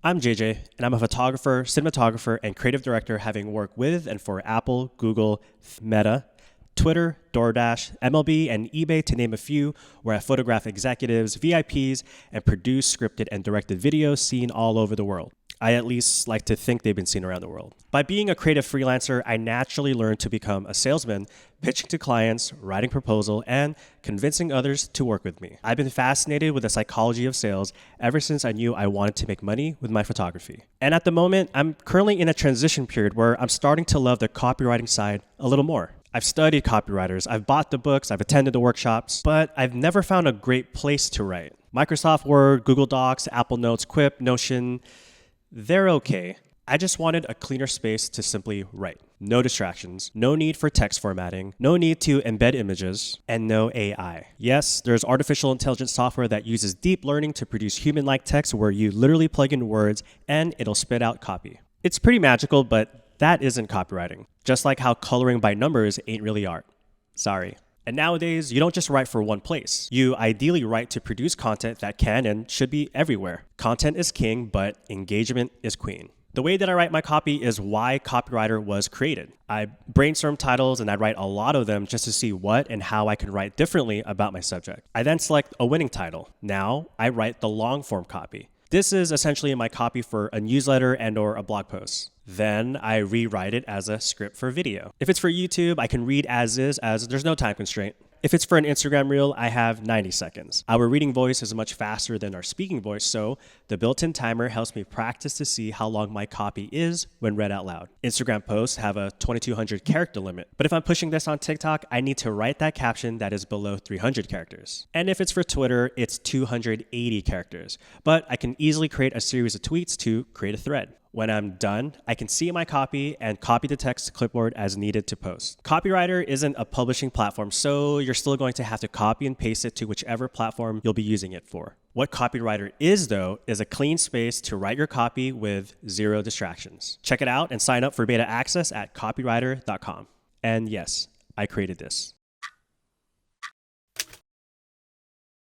I'm JJ, and I'm a photographer, cinematographer, and creative director having worked with and for Apple, Google, Meta, Twitter, DoorDash, MLB, and eBay to name a few, where I photograph executives, VIPs, and produce scripted and directed videos seen all over the world. I at least like to think they've been seen around the world. By being a creative freelancer, I naturally learned to become a salesman, pitching to clients, writing proposal, and convincing others to work with me. I've been fascinated with the psychology of sales ever since I knew I wanted to make money with my photography. And at the moment, I'm currently in a transition period where I'm starting to love the copywriting side a little more. I've studied copywriters, I've bought the books, I've attended the workshops, but I've never found a great place to write. Microsoft Word, Google Docs, Apple Notes, Quip, Notion, they're okay. I just wanted a cleaner space to simply write. No distractions, no need for text formatting, no need to embed images, and no AI. Yes, there's artificial intelligence software that uses deep learning to produce human-like text where you literally plug in words and it'll spit out copy. It's pretty magical, but that isn't copywriting. Just like how coloring by numbers ain't really art. Sorry. And nowadays, you don't just write for one place. You ideally write to produce content that can and should be everywhere. Content is king, but engagement is queen. The way that I write my copy is why Copywriter was created. I brainstorm titles and I write a lot of them just to see what and how I can write differently about my subject. I then select a winning title. Now I write the long form copy. This is essentially my copy for a newsletter and or a blog post. Then I rewrite it as a script for video. If it's for YouTube, I can read as is, as there's no time constraint. If it's for an Instagram reel, I have 90 seconds. Our reading voice is much faster than our speaking voice, so the built-in timer helps me practice to see how long my copy is when read out loud. Instagram posts have a 2,200 character limit, but if I'm pushing this on TikTok, I need to write that caption that is below 300 characters. And if it's for Twitter, it's 280 characters, but I can easily create a series of tweets to create a thread. When I'm done, I can see my copy and copy the text to clipboard as needed to post. Copywriter isn't a publishing platform, so you're still going to have to copy and paste it to whichever platform you'll be using it for. What Copywriter is, though, is a clean space to write your copy with zero distractions. Check it out and sign up for beta access at copywriter.com. And yes, I created this.